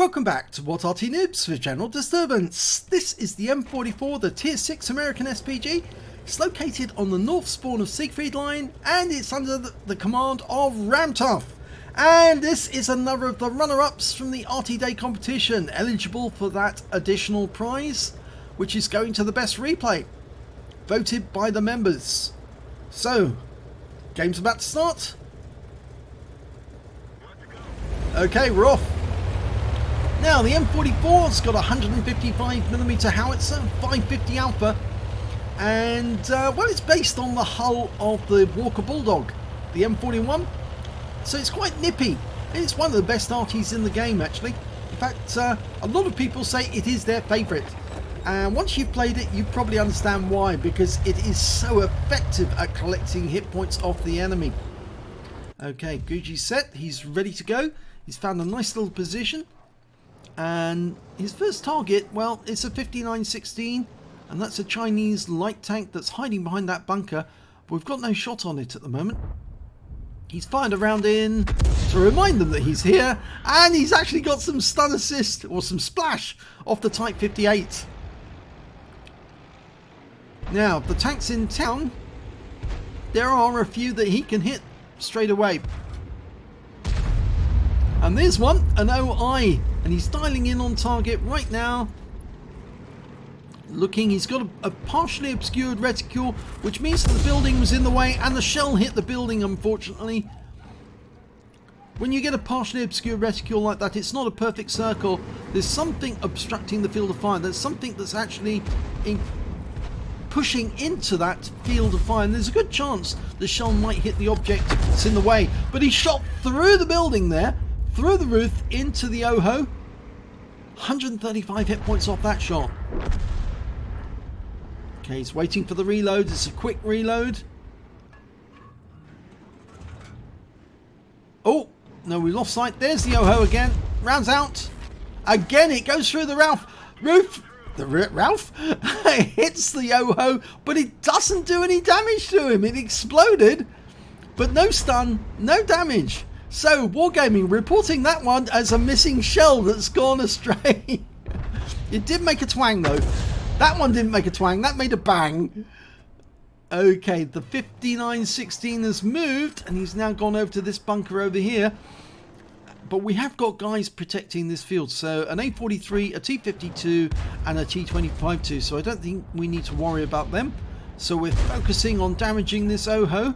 Welcome back to What Arty Noobs for General Disturbance. This is the M44, the Tier 6 American SPG. It's located on the north spawn of Siegfried Line and it's under the command of Ramtoff. And this is another of the runner-ups from the Arty Day Competition, eligible for that additional prize, which is going to the best replay, voted by the members. So, game's about to start. Okay, we're off. Now the M44's got a 155mm howitzer, 550 alpha, and well, it's based on the hull of the Walker Bulldog, the M41, so it's quite nippy. It's one of the best Artys in the game actually. In fact, a lot of people say it is their favourite, and once you've played it you probably understand why, because it is so effective at collecting hit points off the enemy. Okay, Guji's set, he's ready to go. He's found a nice little position. And his first target, well, it's a 5916, and that's a Chinese light tank that's hiding behind that bunker. But we've got no shot on it at the moment. He's fired a round in to remind them that he's here, and he's actually got some stun assist, or some splash, off the Type 58. Now, the tank's in town. There are a few that he can hit straight away. And there's one, an OI, and he's dialing in on target right now. Looking, he's got a partially obscured reticule, which means that the building was in the way, and the shell hit the building, unfortunately. When you get a partially obscured reticule like that, it's not a perfect circle. There's something obstructing the field of fire. There's something that's actually pushing into that field of fire, and there's a good chance the shell might hit the object that's in the way. But he shot through the building there, through the roof into the OHO. 135 hit points off that shot. Okay, he's waiting for the reload. It's a quick reload. Oh, no, we lost sight. There's the OHO again. Rounds out. Again, it goes through the roof. The Ralph hits the OHO, but it doesn't do any damage to him. It exploded, but no stun, no damage. So, Wargaming reporting that one as a missing shell that's gone astray. It did make a twang though. That one didn't make a twang, that made a bang. Okay, the 5916 has moved and he's now gone over to this bunker over here. But we have got guys protecting this field. So, an A43, a T52 and a T25-2. So, I don't think we need to worry about them. So, we're focusing on damaging this OHO,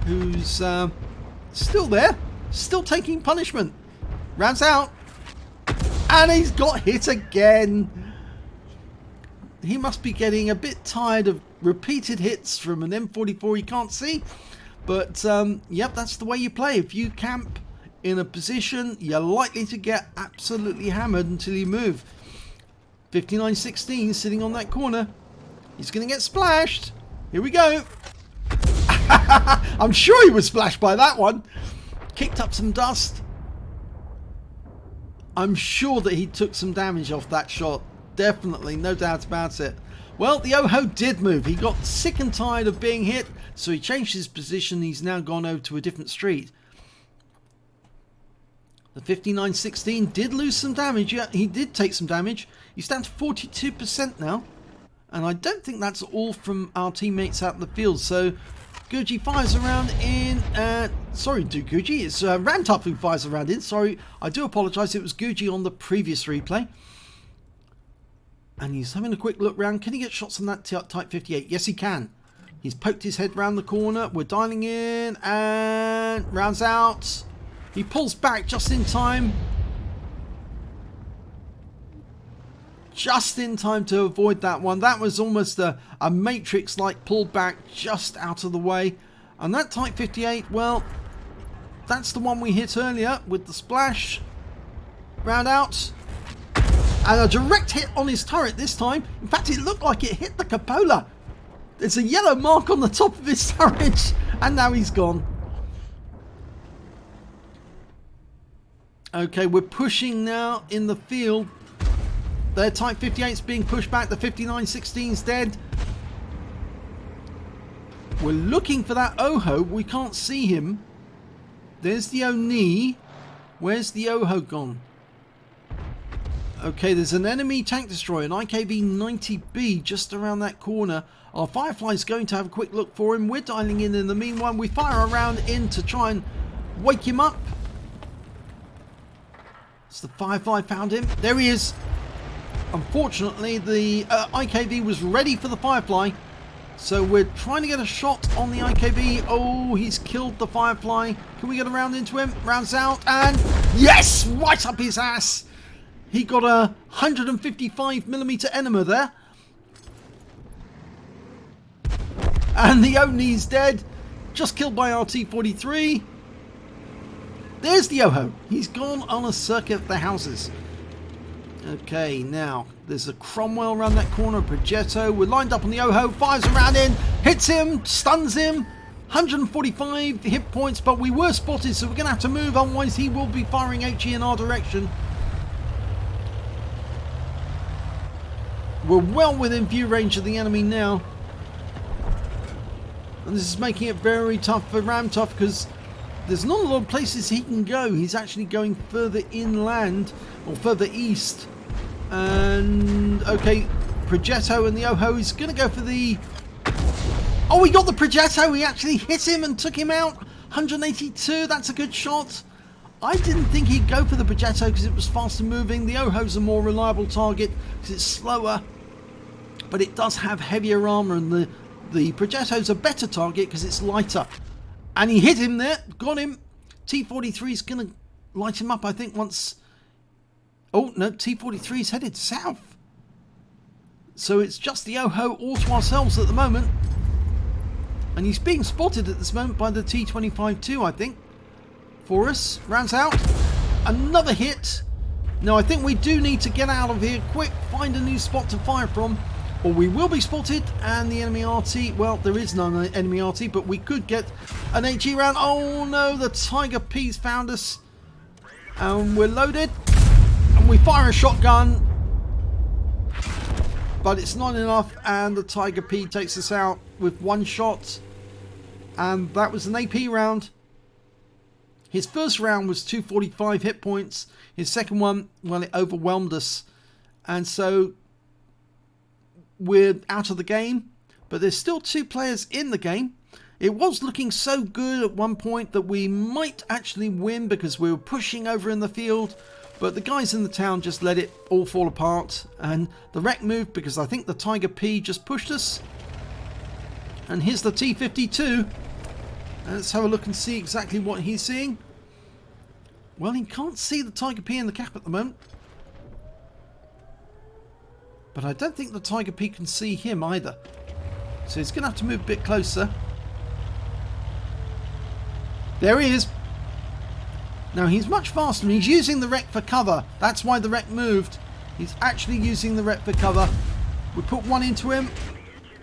who's still there. Still taking punishment. Rounds out. And he's got hit again. He must be getting a bit tired of repeated hits from an M44 he can't see. But, yep, that's the way you play. If you camp in a position, you're likely to get absolutely hammered until you move. 5916 sitting on that corner. He's going to get splashed. Here we go. I'm sure he was splashed by that one. Kicked up some dust. I'm sure that he took some damage off that shot. Definitely, no doubt about it. Well, the OHO did move. He got sick and tired of being hit, so he changed his position. He's now gone over to a different street. The 5916 did lose some damage. Yeah, he did take some damage. He's down to 42% now. And I don't think that's all from our teammates out in the field. So Guji fires around in, sorry, Guji, it's Ramtoff who fires around in, sorry, I do apologise, it was Guji on the previous replay. And he's having a quick look round. Can he get shots on that Type 58? Yes, he can. He's poked his head round the corner, we're dialing in, and rounds out. He pulls back just in time. Just in time to avoid that one. That was almost a Matrix-like pull back just out of the way. And that Type 58, well, that's the one we hit earlier with the splash. Round out. And a direct hit on his turret this time. In fact, it looked like it hit the cupola. There's a yellow mark on the top of his turret. And now he's gone. Okay, we're pushing now in the field. The Type 58's being pushed back. The 5916's dead. We're looking for that OHO. We can't see him. There's the Oni. Where's the OHO gone? Okay, there's an enemy tank destroyer, an IKV-90B, just around that corner. Our Firefly's going to have a quick look for him. We're dialing in the meanwhile. We fire a round in to try and wake him up. It's the Firefly found him. There he is. Unfortunately, the IKV was ready for the Firefly. So we're trying to get a shot on the IKV. Oh, he's killed the Firefly. Can we get a round into him? Rounds out and yes! Right up his ass! He got a 155mm enema there. And the Oni's dead. Just killed by RT-43. There's the Yoho. He's gone on a circuit of the houses. Okay, now there's a Cromwell around that corner, a Progetto. We're lined up on the Yoho. Fires around in. Hits him. Stuns him. 145 hit points, but we were spotted, so we're going to have to move. Otherwise, he will be firing HE in our direction. We're well within view range of the enemy now. And this is making it very tough for Ramtough because there's not a lot of places he can go. He's actually going further inland or further east. And okay, Progetto and the Yoho is going to go for the... Oh, he got the Progetto. He actually hit him and took him out. 182. That's a good shot. I didn't think he'd go for the Progetto because it was faster moving. The Yoho's a more reliable target because it's slower. But it does have heavier armor, and the Progetto's a better target because it's lighter. And he hit him there. Got him. T-43 is going to light him up, I think, once... Oh, no. T-43 is headed south. So it's just the Yoho all to ourselves at the moment. And he's being spotted at this moment by the T-25-2, I think. For us. Rounds out. Another hit. Now, I think we do need to get out of here quick. Find a new spot to fire from. Or we will be spotted, and the enemy RT, well, there is no enemy RT, but we could get an HE round. Oh no, the Tiger P's found us. And we're loaded, and we fire a shotgun. But it's not enough, and the Tiger P takes us out with one shot. And that was an AP round. His first round was 245 hit points. His second one, well, it overwhelmed us. And so... we're out of the game, but there's still two players in the game. It was looking so good at one point that we might actually win because we were pushing over in the field, but the guys in the town just let it all fall apart, and the wreck moved because I think the Tiger P just pushed us. And here's the T-52. Let's have a look and see exactly what he's seeing. Well, he can't see the Tiger P in the cap at the moment. But I don't think the Tiger P can see him either. So he's going to have to move a bit closer. There he is. Now he's much faster and he's using the wreck for cover. That's why the wreck moved. He's actually using the wreck for cover. We put one into him.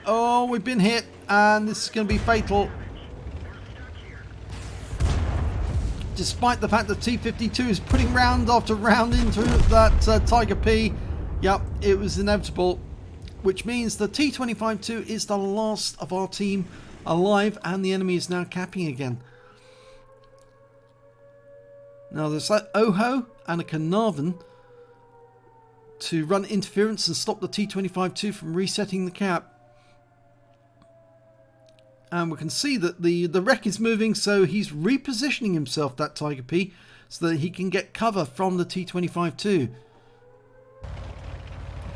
Oh, we've been hit. And this is going to be fatal. Despite the fact that T-52 is putting round after round into that Tiger P. Yep, it was inevitable, which means the T-25-2 is the last of our team alive, and the enemy is now capping again. Now there's that Oho and a Carnarvon to run interference and stop the T-25-2 from resetting the cap. And we can see that the wreck is moving, so he's repositioning himself, that Tiger P, so that he can get cover from the T-25-2.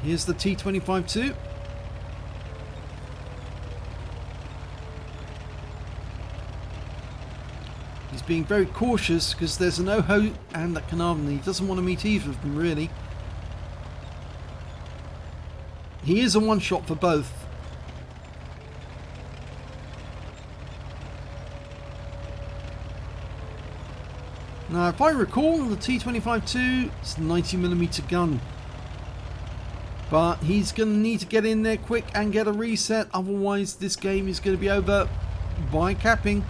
Here's the T-25-2. He's being very cautious because there's an Oho and a Carnarvon. He doesn't want to meet either of them, really. He is a one-shot for both. Now, if I recall, the T-25-2 is a 90mm gun. But he's going to need to get in there quick and get a reset. Otherwise, this game is going to be over by capping.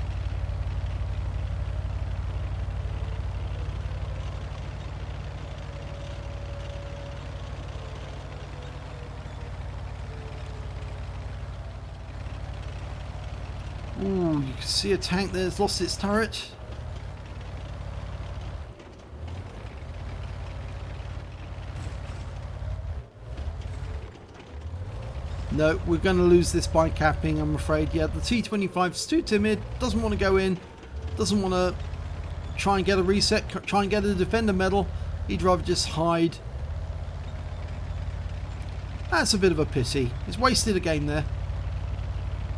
Ooh, you can see a tank there's lost its turret. No, we're going to lose this by capping, I'm afraid. Yeah, the T25 is too timid, doesn't want to go in, doesn't want to try and get a reset, try and get a defender medal. He'd rather just hide. That's a bit of a pity. He's wasted a game there.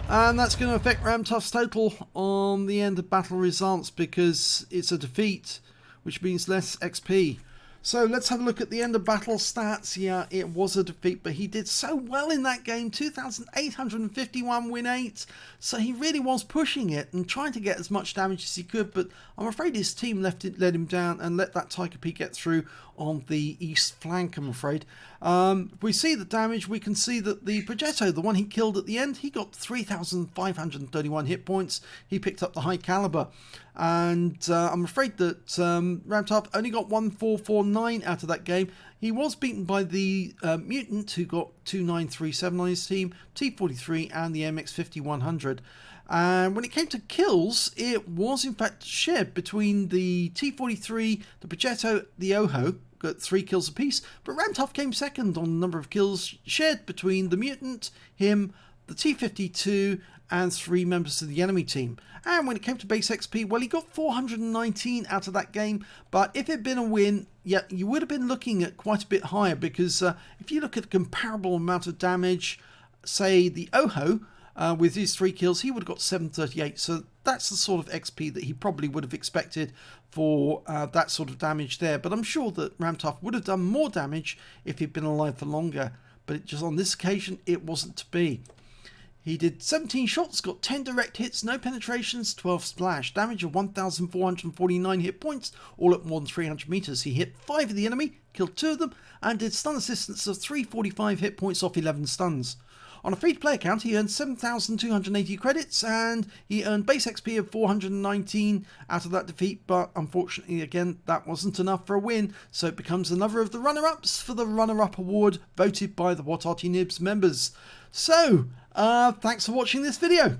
And that's going to affect Ramtuff's total on the end of battle results because it's a defeat, which means less XP. So let's have a look at the end of battle stats. Yeah, it was a defeat, but he did so well in that game. 2,851 win 8. So he really was pushing it and trying to get as much damage as he could. But I'm afraid his team let him down and let that Tiger P get through on the east flank, I'm afraid. If we see the damage, we can see that the Progetto, the one he killed at the end, he got 3,531 hit points. He picked up the high caliber. And I'm afraid that Ramtuff only got 1,449 out of that game. He was beaten by the Mutant, who got 2,937 on his team, T43 and the MX50-100. And when it came to kills, it was in fact shared between the T43, the Progetto, the Oho, got 3 kills apiece, but Ramtuff came second on the number of kills shared between the Mutant, him, the T52, and 3 members of the enemy team. And when it came to base XP, well, he got 419 out of that game, but if it had been a win, yeah, you would have been looking at quite a bit higher, because if you look at a comparable amount of damage, say the Oho, with his 3 kills, he would have got 738, so that's the sort of XP that he probably would have expected for that sort of damage there. But I'm sure that Ramtuff would have done more damage if he'd been alive for longer, but it just on this occasion, it wasn't to be. He did 17 shots, got 10 direct hits, no penetrations, 12 splash, damage of 1,449 hit points, all at more than 300 meters. He hit 5 of the enemy, killed 2 of them, and did stun assistance of 345 hit points off 11 stuns. On a free-to-play account, he earned 7,280 credits, and he earned base XP of 419 out of that defeat, but unfortunately, again, that wasn't enough for a win, so it becomes another of the runner-ups for the runner-up award voted by the What Arty Nibs members. So, thanks for watching this video.